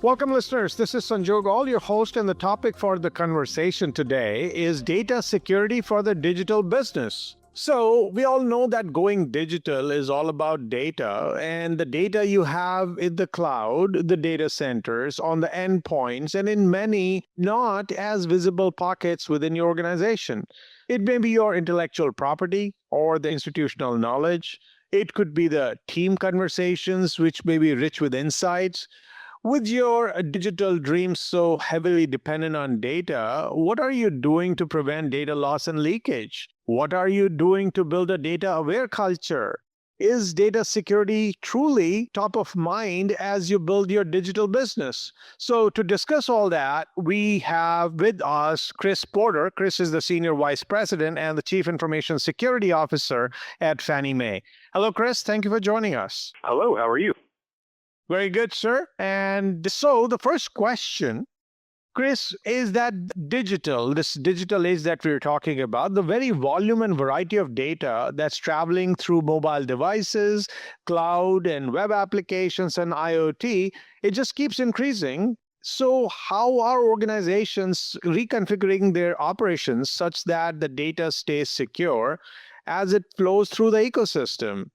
Welcome, listeners. This is Sanjog Aul, your host, and the topic for the conversation today is data security for the digital business. So, we all know that going digital is all about data, and the data you have in the cloud, the data centers, on the endpoints, and in many not as visible pockets within your organization. It may be your intellectual property or the institutional knowledge. It could be the team conversations, which may be rich with insights. With your digital dreams so heavily dependent on data, what are you doing to prevent data loss and leakage? What are you doing to build a data aware culture? Is data security truly top of mind as you build your digital business? So, to discuss all that, we have with us Chris Porter. Chris is the Senior Vice President and the Chief Information Security Officer at Fannie Mae. Hello, Chris. Thank you for joining us. Hello, how are you? Very good, sir. And so the first question, Chris, is that this digital age that we're talking about, the very volume and variety of data that's traveling through mobile devices, cloud and web applications and IoT, it just keeps increasing. So how are organizations reconfiguring their operations such that the data stays secure as it flows through the ecosystem?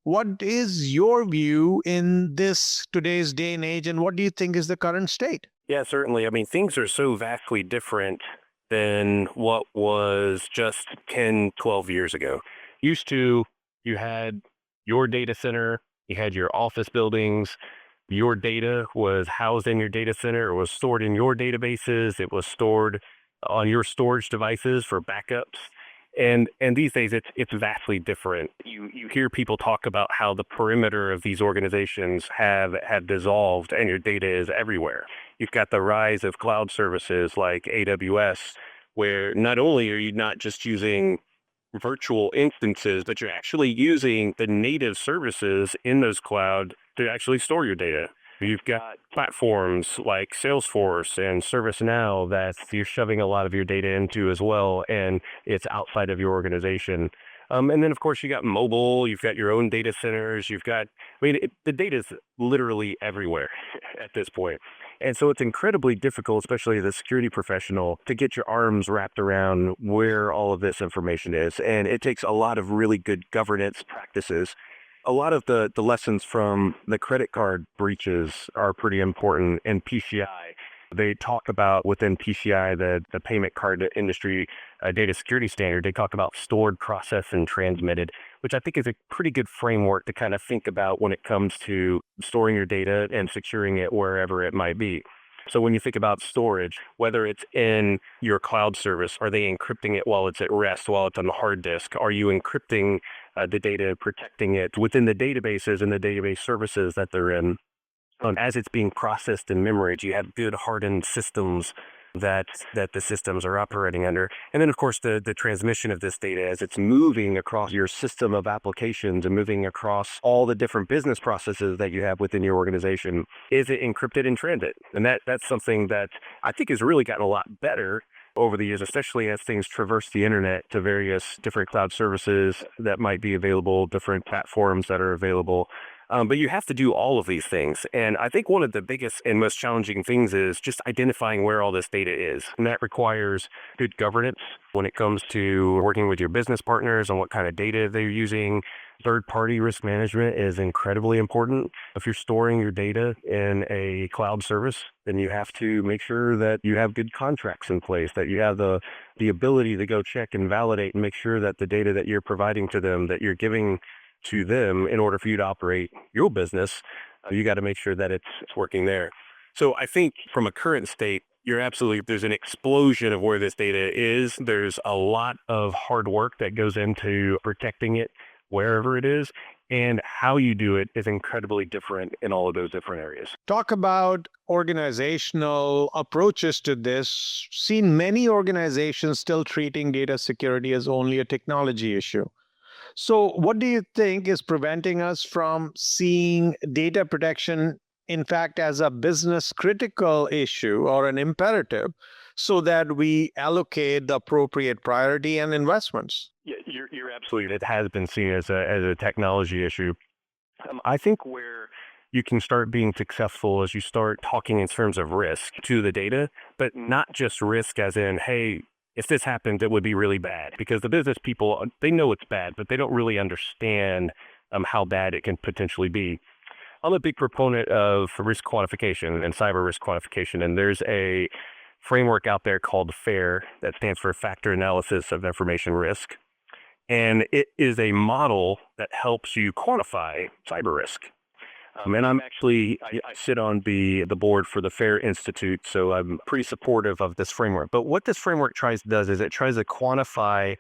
What is your view in this today's day and age, and what do you think is the current state? Yeah, certainly. I mean, things are so vastly different than what was just 10, 12 years ago. You had your data center, you had your office buildings, your data was housed in your data center, it was stored in your databases, it was stored on your storage devices for backups. And these days it's vastly different. You hear people talk about how the perimeter of these organizations have dissolved and your data is everywhere. You've got the rise of cloud services like AWS, where not only are you not just using virtual instances, but you're actually using the native services in those cloud to actually store your data. You've got platforms like Salesforce and ServiceNow that you're shoving a lot of your data into as well, and it's outside of your organization. And then, of course, you got mobile, you've got your own data centers, the data is literally everywhere at this point. And so it's incredibly difficult, especially as a security professional, to get your arms wrapped around where all of this information is. And it takes a lot of really good governance practices. A lot of the lessons from the credit card breaches are pretty important in PCI. They talk about within PCI, the payment card industry data security standard, they talk about stored, processed, and transmitted, which I think is a pretty good framework to kind of think about when it comes to storing your data and securing it wherever it might be. So when you think about storage, whether it's in your cloud service, are they encrypting it while it's at rest, while it's on the hard disk? Are you encrypting the data, protecting it within the databases and the database services that they're in? As it's being processed in memory, do you have good hardened systems that the systems are operating under? And then, of course, the transmission of this data as it's moving across your system of applications and moving across all the different business processes that you have within your organization. Is it encrypted in transit? And that's something that I think has really gotten a lot better over the years, especially as things traverse the internet to various different cloud services that might be available, different platforms that are available. But you have to do all of these things. And I think one of the biggest and most challenging things is just identifying where all this data is. And that requires good governance when it comes to working with your business partners on what kind of data they're using. Third-party risk management is incredibly important. If you're storing your data in a cloud service, then you have to make sure that you have good contracts in place, that you have the ability to go check and validate and make sure that the data that you're providing to them, that you're giving to them in order for you to operate your business, you got to make sure that it's working there. So I think from a current state, there's an explosion of where this data is. There's a lot of hard work that goes into protecting it wherever it is, and how you do it is incredibly different in all of those different areas. Talk about organizational approaches to this. Seen many organizations still treating data security as only a technology issue. So, what do you think is preventing us from seeing data protection, in fact, as a business critical issue or an imperative so that we allocate the appropriate priority and investments? Yeah, you're absolutely. It has been seen as a technology issue. I think where you can start being successful as you start talking in terms of risk to the data, but not just risk as in, hey, if this happens, it would be really bad. Because the business people, they know it's bad, but they don't really understand how bad it can potentially be. I'm a big proponent of risk quantification and cyber risk quantification, and there's a framework out there called FAIR that stands for Factor Analysis of Information Risk. And it is a model that helps you quantify cyber risk. And I sit on the board for the FAIR Institute, so I'm pretty supportive of this framework. But what this framework does is it tries to quantify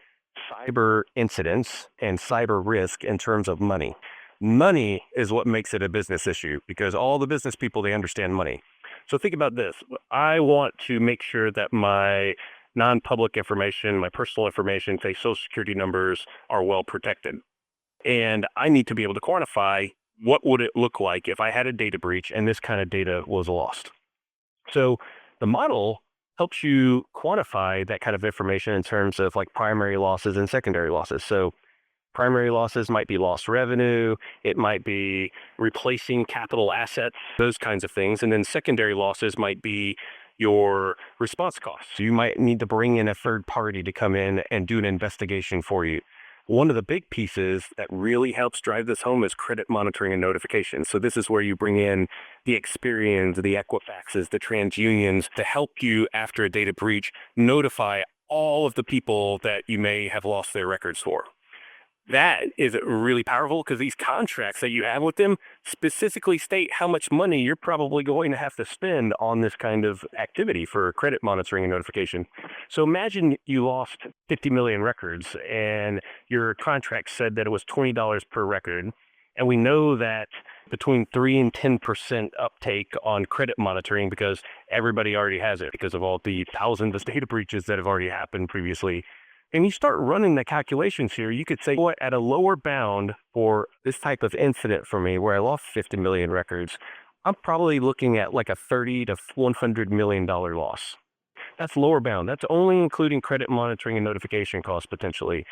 cyber incidents and cyber risk in terms of money. Money is what makes it a business issue because all the business people, they understand money. So think about this. I want to make sure that my non-public information, my personal information, say social security numbers, are well protected. And I need to be able to quantify what would it look like if I had a data breach and this kind of data was lost. So the model helps you quantify that kind of information in terms of like primary losses and secondary losses. So primary losses might be lost revenue, it might be replacing capital assets, those kinds of things. And then secondary losses might be your response costs. You might need to bring in a third party to come in and do an investigation for you. One of the big pieces that really helps drive this home is credit monitoring and notification. So this is where you bring in the Experians, the Equifaxes, the TransUnions to help you after a data breach notify all of the people that you may have lost their records for. That is really powerful because these contracts that you have with them specifically state how much money you're probably going to have to spend on this kind of activity for credit monitoring and notification. So imagine you lost 50 million records and your contract said that it was $20 per record. And we know that between 3 and 10% uptake on credit monitoring because everybody already has it because of all the thousands of data breaches that have already happened previously. And you start running the calculations here, you could say, what, at a lower bound for this type of incident for me, where I lost 50 million records, I'm probably looking at like a $30 to $100 million loss. That's lower bound. That's only including credit monitoring and notification costs potentially,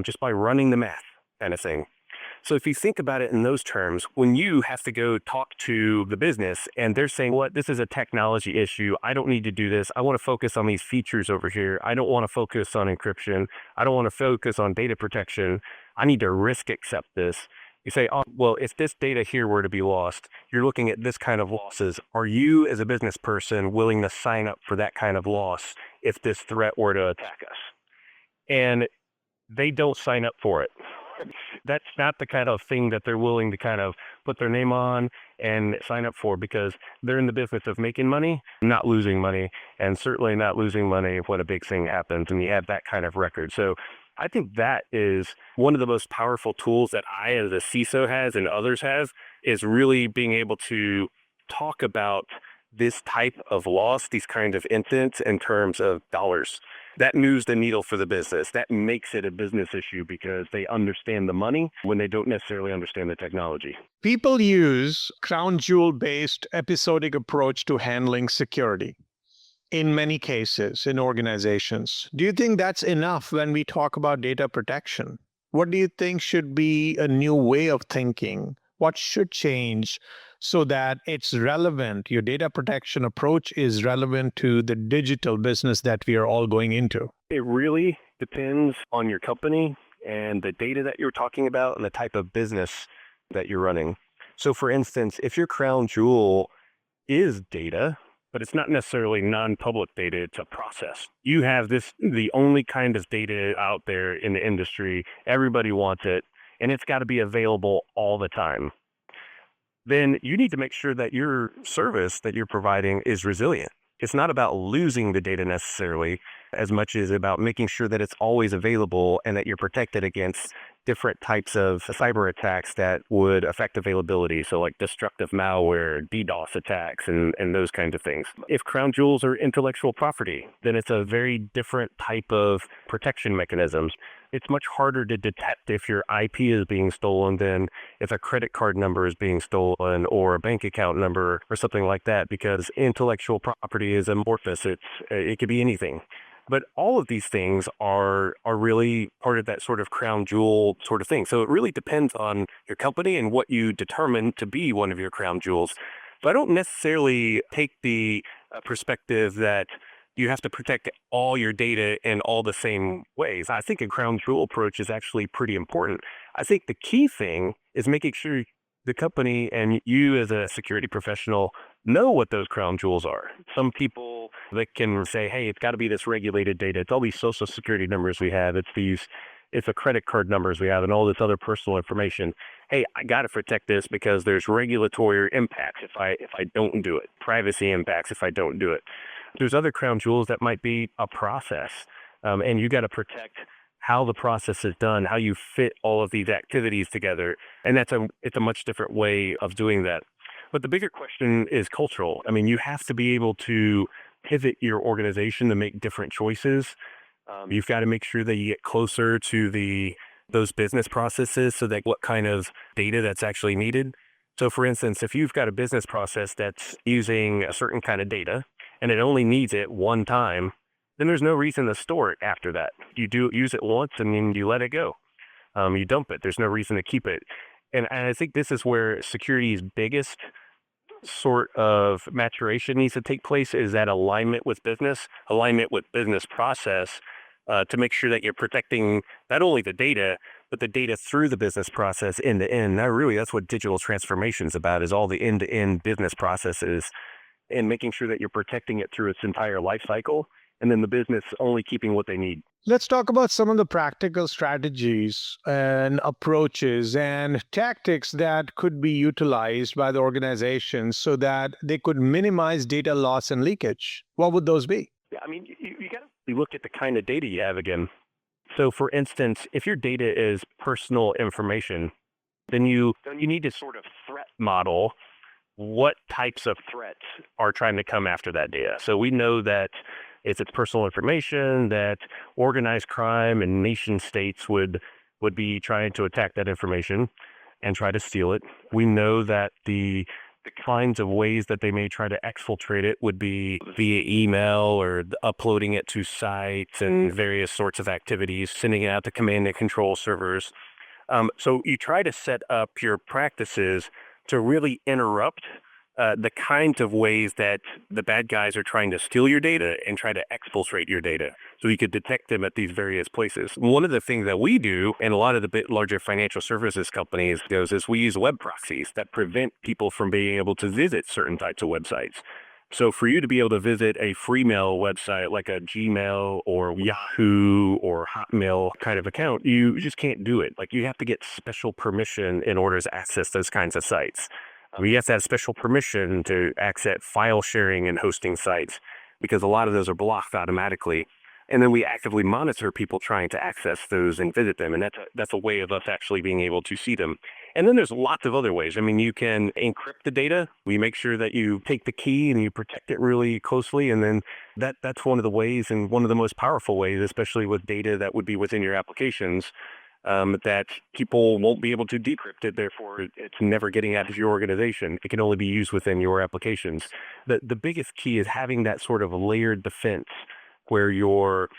just by running the math kind of thing. So if you think about it in those terms, when you have to go talk to the business and they're saying, what, this is a technology issue. I don't need to do this. I want to focus on these features over here. I don't want to focus on encryption. I don't want to focus on data protection. I need to risk accept this. You say, oh, well, if this data here were to be lost, you're looking at this kind of losses. Are you as a business person willing to sign up for that kind of loss if this threat were to attack us? And they don't sign up for it. That's not the kind of thing that they're willing to kind of put their name on and sign up for because they're in the business of making money, not losing money, and certainly not losing money when a big thing happens and you have that kind of record. So I think that is one of the most powerful tools that I as a CISO has and others have is really being able to talk about this type of loss, these kind of incidents in terms of dollars. That moves the needle for the business. That makes it a business issue because they understand the money when they don't necessarily understand the technology. People use crown jewel based episodic approach to handling security in many cases in organizations. Do you think that's enough when we talk about data protection? What do you think should be a new way of thinking? What should change so that it's relevant? Your data protection approach is relevant to the digital business that we are all going into. It really depends on your company and the data that you're talking about and the type of business that you're running. So for instance, if your crown jewel is data, but it's not necessarily non-public data, it's a process. You have the only kind of data out there in the industry, everybody wants it, and it's got to be available all the time. Then you need to make sure that your service that you're providing is resilient. It's not about losing the data necessarily as much as about making sure that it's always available and that you're protected against different types of cyber attacks that would affect availability. So like destructive malware, DDoS attacks, and those kinds of things. If crown jewels are intellectual property, then it's a very different type of protection mechanisms. It's much harder to detect if your IP is being stolen than if a credit card number is being stolen or a bank account number or something like that, because intellectual property is amorphous. It could be anything. But all of these things are really part of that sort of crown jewel sort of thing. So it really depends on your company and what you determine to be one of your crown jewels. But I don't necessarily take the perspective that you have to protect all your data in all the same ways. I think a crown jewel approach is actually pretty important. I think the key thing is making sure the company and you as a security professional know what those crown jewels are. Some people that can say, hey, it's got to be this regulated data. It's all these social security numbers we have. It's the credit card numbers we have and all this other personal information. Hey, I got to protect this because there's regulatory impacts if I don't do it, privacy impacts if I don't do it. There's other crown jewels that might be a process, and you got to protect how the process is done, how you fit all of these activities together, and it's a much different way of doing that. But the bigger question is cultural. I mean, you have to be able to pivot your organization to make different choices. You've got to make sure that you get closer to those business processes so that what kind of data that's actually needed. So for instance, if you've got a business process that's using a certain kind of data and it only needs it one time, then there's no reason to store it after that. You do use it once and then you let it go. You dump it. There's no reason to keep it. And I think this is where security's biggest sort of maturation needs to take place is that alignment with business process, to make sure that you're protecting not only the data, but the data through the business process end to end. Now, really, that's what digital transformation is about, is all the end to end business processes and making sure that you're protecting it through its entire life cycle. And then the business only keeping what they need. Let's talk about some of the practical strategies and approaches and tactics that could be utilized by the organizations so that they could minimize data loss and leakage. What would those be? Yeah, I mean, you got to look at the kind of data you have again. So, for instance, if your data is personal information, then you need to sort of threat model what types of threats are trying to come after that data. So we know that if it's personal information, that organized crime and nation states would be trying to attack that information and try to steal it. We know that the kinds of ways that they may try to exfiltrate it would be via email or uploading it to sites and various sorts of activities, sending it out to command and control servers. So you try to set up your practices to really interrupt the kinds of ways that the bad guys are trying to steal your data and try to exfiltrate your data. So you could detect them at these various places. One of the things that we do, and a lot of the bit larger financial services companies does, is we use web proxies that prevent people from being able to visit certain types of websites. So for you to be able to visit a free mail website like a Gmail or Yahoo or Hotmail kind of account, you just can't do it. Like you have to get special permission in order to access those kinds of sites. You have to have special permission to access file sharing and hosting sites because a lot of those are blocked automatically. And then we actively monitor people trying to access those and visit them. And that's a way of us actually being able to see them. And then there's lots of other ways. I mean, you can encrypt the data. We make sure that you take the key and you protect it really closely. And then that's one of the ways and one of the most powerful ways, especially with data that would be within your applications, that people won't be able to decrypt it. Therefore, it's never getting out of your organization. It can only be used within your applications. The biggest key is having that sort of layered defense where you're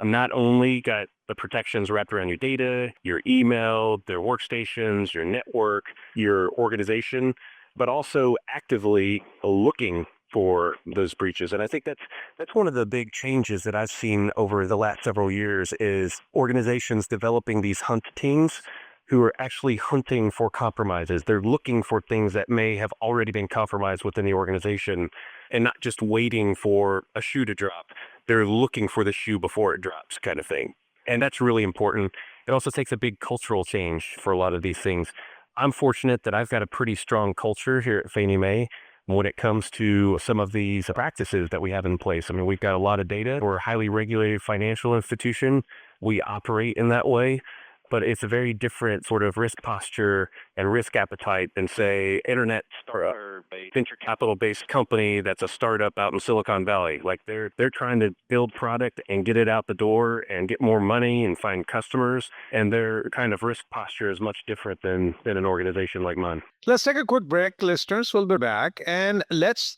not only got the protections wrapped around your data, your email, their workstations, your network, your organization, but also actively looking for those breaches. And I think that's one of the big changes that I've seen over the last several years is organizations developing these hunt teams who are actually hunting for compromises. They're looking for things that may have already been compromised within the organization and not just waiting for a shoe to drop. They're looking for the shoe before it drops kind of thing. And that's really important. It also takes a big cultural change for a lot of these things. I'm fortunate that I've got a pretty strong culture here at Fannie Mae when it comes to some of these practices that we have in place. I mean, we've got a lot of data. We're a highly regulated financial institution. We operate in that way, but it's a very different sort of risk posture and risk appetite than, say, internet startup or a venture capital based company that's a startup out in Silicon Valley. Like they're trying to build product and get it out the door and get more money and find customers. And their kind of risk posture is much different than an organization like mine. Let's take a quick break, listeners. We'll be back and let's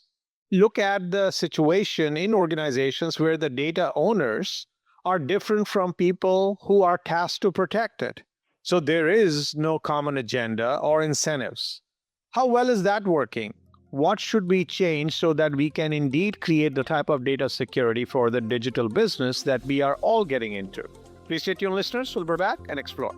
Look at the situation in organizations where the data owners are different from people who are tasked to protect it. So there is no common agenda or incentives. How well is that working? What should we change so that we can indeed create the type of data security for the digital business that we are all getting into? Please stay tuned, listeners. We'll be back and explore.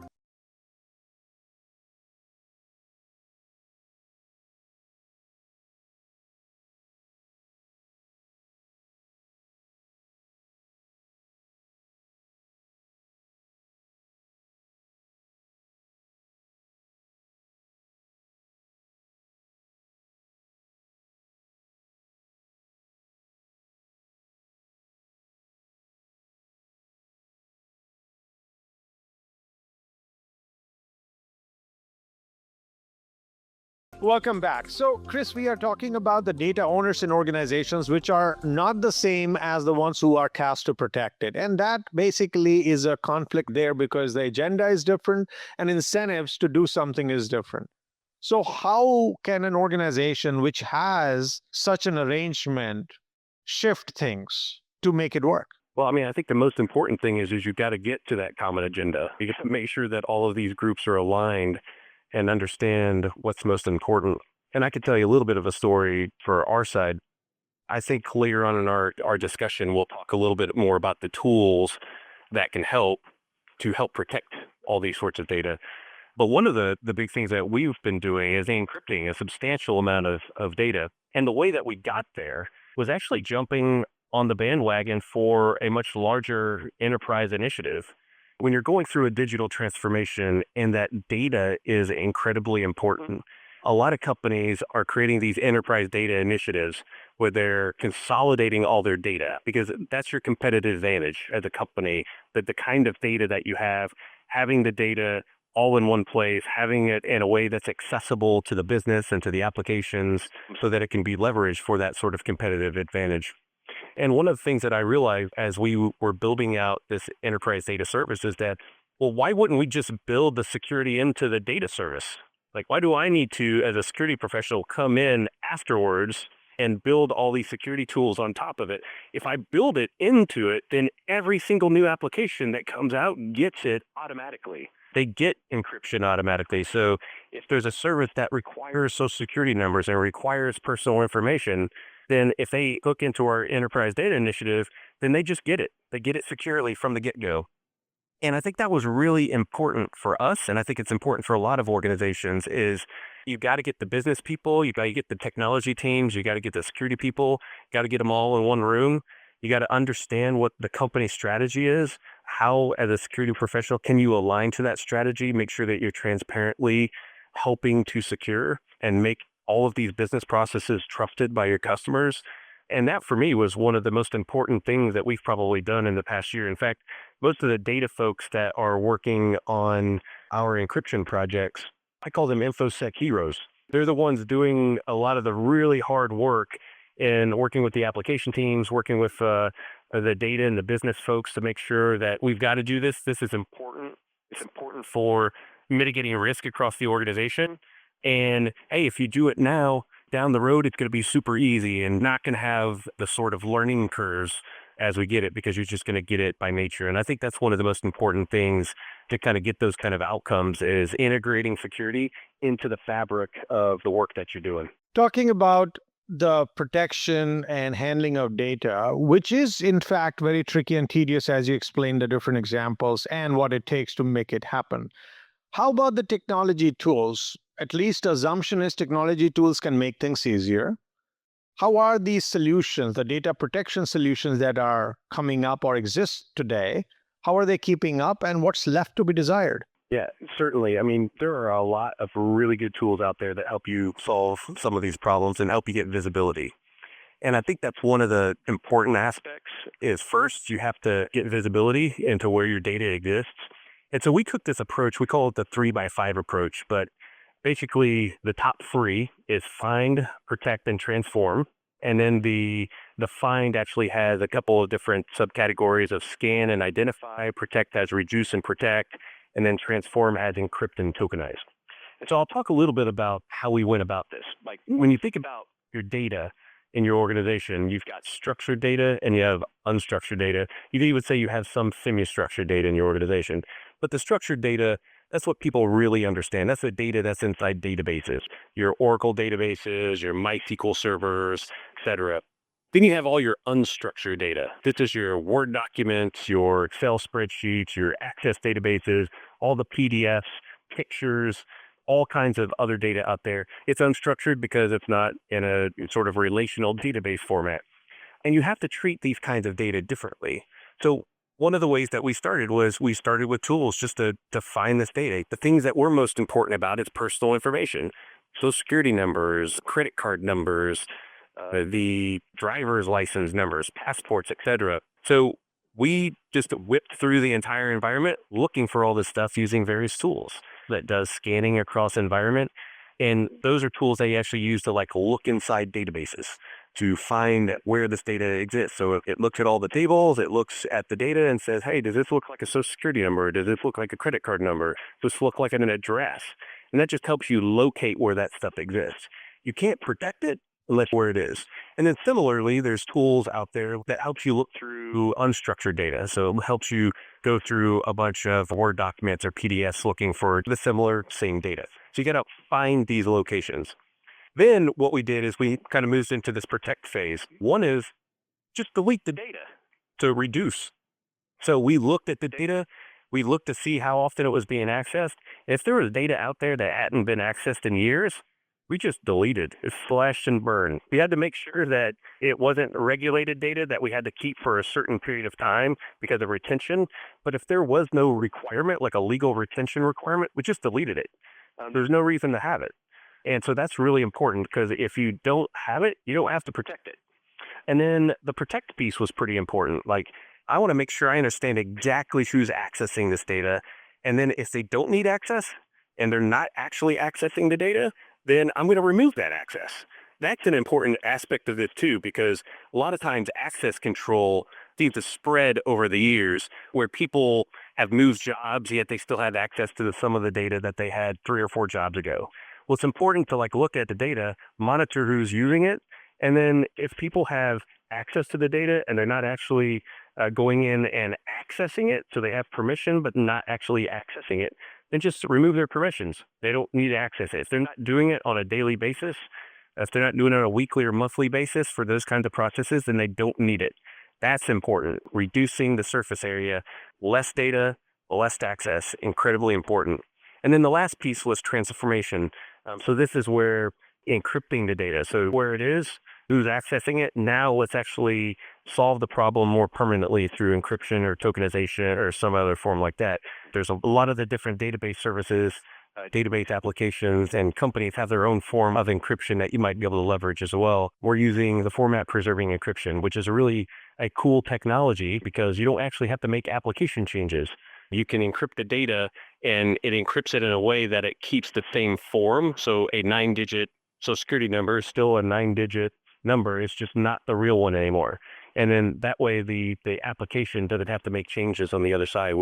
Welcome back. So, Chris, we are talking about the data owners in organizations which are not the same as the ones who are tasked to protect it. And that basically is a conflict there because the agenda is different and incentives to do something is different. So, how can an organization which has such an arrangement shift things to make it work? Well, I mean, I think the most important thing is you've got to get to that common agenda. You got to make sure that all of these groups are aligned and understand what's most important. And I could tell you a little bit of a story for our side. I think later on in our discussion, we'll talk a little bit more about the tools that can help to help protect all these sorts of data. But one of the big things that we've been doing is encrypting a substantial amount of data. And the way that we got there was actually jumping on the bandwagon for a much larger enterprise initiative. When you're going through a digital transformation and that data is incredibly important, a lot of companies are creating these enterprise data initiatives where they're consolidating all their data because that's your competitive advantage as a company, that the kind of data that you have, having the data all in one place, having it in a way that's accessible to the business and to the applications so that it can be leveraged for that sort of competitive advantage. And one of the things that I realized as we were building out this enterprise data service is that, well, why wouldn't we just build the security into the data service? Like, why do I need to, as a security professional, come in afterwards and build all these security tools on top of it? If I build it into it, then every single new application that comes out gets it automatically. They get encryption automatically. So if there's a service that requires social security numbers and requires personal information, then if they hook into our enterprise data initiative, then they just get it. They get it securely from the get go. And I think that was really important for us. And I think it's important for a lot of organizations is you got to get the business people, you got to get the technology teams, you got to get the security people, got to get them all in one room. You got to understand what the company strategy is. How, as a security professional, can you align to that strategy? Make sure that you're transparently helping to secure and make all of these business processes trusted by your customers. And that for me was one of the most important things that we've probably done in the past year. In fact, most of the data folks that are working on our encryption projects, I call them InfoSec heroes. They're the ones doing a lot of the really hard work in working with the application teams, working with the data and the business folks to make sure that we've got to do this. This is important. It's important for mitigating risk across the organization. And hey, if you do it now, down the road, it's going to be super easy and not going to have the sort of learning curves as we get it because you're just going to get it by nature. And I think that's one of the most important things to kind of get those kind of outcomes is integrating security into the fabric of the work that you're doing. Talking about the protection and handling of data, which is in fact very tricky and tedious as you explained the different examples and what it takes to make it happen. How about the technology tools? At least assumption is technology tools can make things easier. How are these solutions, the data protection solutions that are coming up or exist today, how are they keeping up and what's left to be desired? Yeah, certainly. I mean, there are a lot of really good tools out there that help you solve some of these problems and help you get visibility. And I think that's one of the important aspects is first, you have to get visibility into where your data exists. And so we took this approach, we call it the 3x5 approach, but basically the top three is find, protect, and transform. And then the find actually has a couple of different subcategories of scan and identify, protect has reduce and protect, and then transform has encrypt and tokenize. And so I'll talk a little bit about how we went about this. Like when you think about your data, in your organization. You've got structured data and you have unstructured data. You could even say you have some semi-structured data in your organization. But the structured data, that's what people really understand. That's the data that's inside databases, your Oracle databases, your MySQL servers, etc. Then you have all your unstructured data. This is your Word documents, your Excel spreadsheets, your Access databases, all the PDFs, pictures, all kinds of other data out there. It's unstructured because it's not in a sort of relational database format. And you have to treat these kinds of data differently. So one of the ways that we started was we started with tools just to find this data. The things that were most important about is personal information. Social security numbers, credit card numbers, the driver's license numbers, passports, etc. So we just whipped through the entire environment looking for all this stuff using various tools that does scanning across environment. And those are tools they actually use to like look inside databases to find where this data exists. So it looks at all the tables, it looks at the data and says, hey, does this look like a social security number? Does this look like a credit card number? Does this look like an address? And that just helps you locate where that stuff exists. You can't protect it unless where it is. And then similarly, there's tools out there that helps you look through unstructured data. So it helps you go through a bunch of Word documents or PDFs looking for the similar same data. So you got to find these locations. Then what we did is we kind of moved into this protect phase. One is just delete the data to reduce. So we looked at the data. We looked to see how often it was being accessed. If there was data out there that hadn't been accessed in years, we just deleted. It flashed and burned. We had to make sure that it wasn't regulated data that we had to keep for a certain period of time because of retention. But if there was no requirement, like a legal retention requirement, we just deleted it. There's no reason to have it. And so that's really important because if you don't have it, you don't have to protect it. And then the protect piece was pretty important. Like, I want to make sure I understand exactly who's accessing this data. And then if they don't need access and they're not actually accessing the data, then I'm going to remove that access. That's an important aspect of this too, because a lot of times access control seems to spread over the years where people have moved jobs, yet they still have access to some of the data that they had 3 or 4 jobs ago. Well, it's important to like look at the data, monitor who's using it, and then if people have access to the data and they're not actually going in and accessing it, so they have permission but not actually accessing it, then just remove their permissions. They don't need to access it. If they're not doing it on a daily basis, if they're not doing it on a weekly or monthly basis for those kinds of processes, then they don't need it. That's important. Reducing the surface area, less data, less access, incredibly important. And then the last piece was transformation. So this is where encrypting the data. So where it is, who's accessing it, now let's actually solve the problem more permanently through encryption or tokenization or some other form like that. There's a lot of the different database services, database applications, and companies have their own form of encryption that you might be able to leverage as well. We're using the format preserving encryption, which is really a cool technology because you don't actually have to make application changes. You can encrypt the data and it encrypts it in a way that it keeps the same form. So a 9-digit social security number is still a 9-digit number. It's just not the real one anymore. And then that way the application doesn't have to make changes on the other side.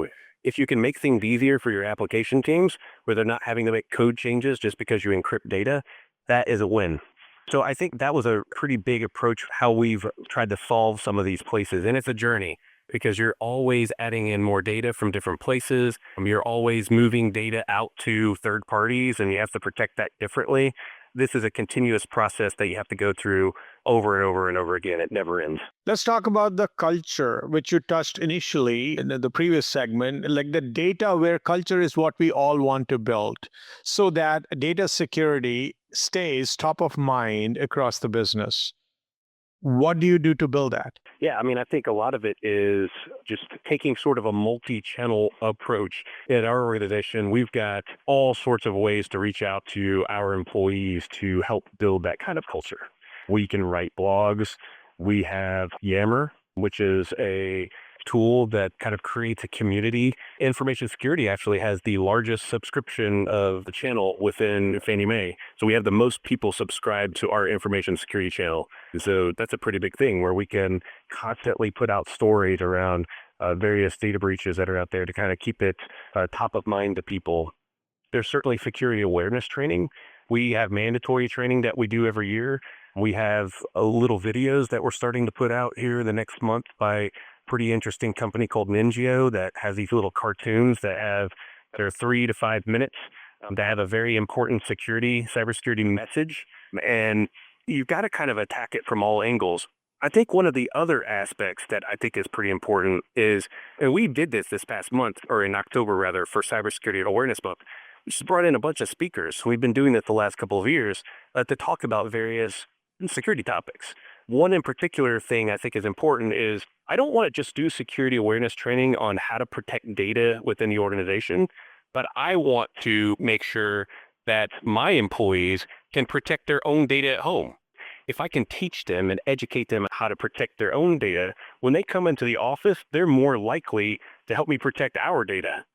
If you can make things easier for your application teams where they're not having to make code changes just because you encrypt data, that is a win. So I think that was a pretty big approach how we've tried to solve some of these places. And it's a journey because you're always adding in more data from different places. You're always moving data out to third parties and you have to protect that differently. This is a continuous process that you have to go through over and over and over again. It never ends. Let's talk about the culture, which you touched initially in the previous segment, like the data where culture is what we all want to build so that data security stays top of mind across the business. What do you do to build that? Yeah, I mean, I think a lot of it is just taking sort of a multi-channel approach. At our organization, we've got all sorts of ways to reach out to our employees to help build that kind of culture. We can write blogs. We have Yammer, which is a tool that kind of creates a community. Information security actually has the largest subscription of the channel within Fannie Mae. So we have the most people subscribed to our information security channel. So that's a pretty big thing where we can constantly put out stories around various data breaches that are out there to kind of keep it top of mind to people. There's certainly security awareness training. We have mandatory training that we do every year. We have little videos that we're starting to put out here the next month by a pretty interesting company called Ninjio that has these little cartoons that are 3 to 5 minutes. They have a very important cybersecurity message, and you've got to kind of attack it from all angles. I think one of the other aspects that I think is pretty important is, and we did this past month, or in October rather, for Cybersecurity Awareness Month. We just brought in a bunch of speakers. We've been doing this the last couple of years to talk about various security topics. One in particular thing I think is important is I don't want to just do security awareness training on how to protect data within the organization, but I want to make sure that my employees can protect their own data at home. If I can teach them and educate them how to protect their own data, when they come into the office, they're more likely to help me protect our data.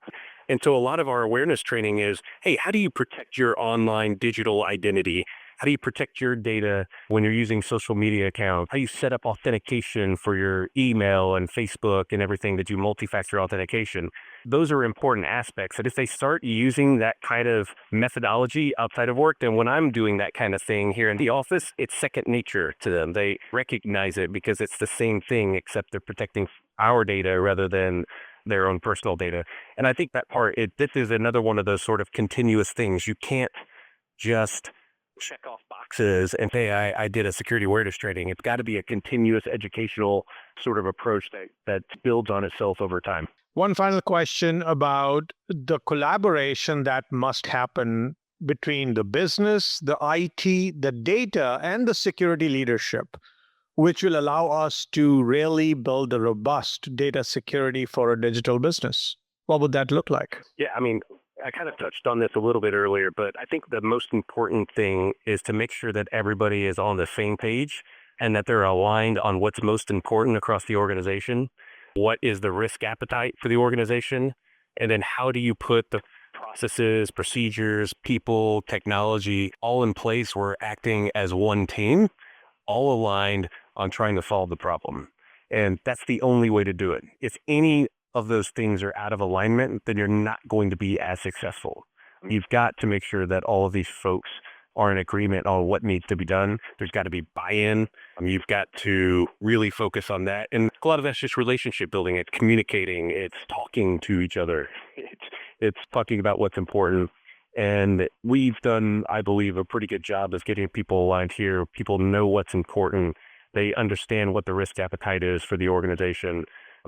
And so a lot of our awareness training is, hey, how do you protect your online digital identity? How do you protect your data when you're using social media accounts? How do you set up authentication for your email and Facebook and everything that do multi-factor authentication? Those are important aspects that if they start using that kind of methodology outside of work, then when I'm doing that kind of thing here in the office, it's second nature to them. They recognize it because it's the same thing, except they're protecting our data rather than their own personal data. And I think that this is another one of those sort of continuous things. You can't just check off boxes and say, I did a security awareness training. It's got to be a continuous educational sort of approach that builds on itself over time. One final question about the collaboration that must happen between the business, the IT, the data, and the security leadership, which will allow us to really build a robust data security for a digital business. What would that look like? Yeah, I mean, I kind of touched on this a little bit earlier, but I think the most important thing is to make sure that everybody is on the same page and that they're aligned on what's most important across the organization. What is the risk appetite for the organization? And then how do you put the processes, procedures, people, technology all in place where we're acting as one team, all aligned on trying to solve the problem. And that's the only way to do it. If any of those things are out of alignment, then you're not going to be as successful. You've got to make sure that all of these folks are in agreement on what needs to be done. There's got to be buy-in. You've got to really focus on that. And a lot of that's just relationship building. It's communicating. It's talking to each other. It's talking about what's important. And we've done, I believe, a pretty good job of getting people aligned here. People know what's important. They understand what the risk appetite is for the organization.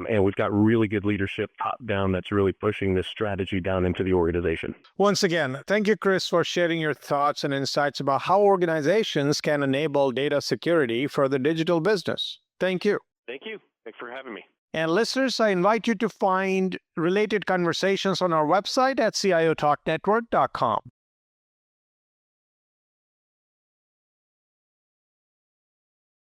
And we've got really good leadership top down that's really pushing this strategy down into the organization. Once again, thank you, Chris, for sharing your thoughts and insights about how organizations can enable data security for the digital business. Thank you. Thank you. Thanks for having me. And listeners, I invite you to find related conversations on our website at CIOTalkNetwork.com.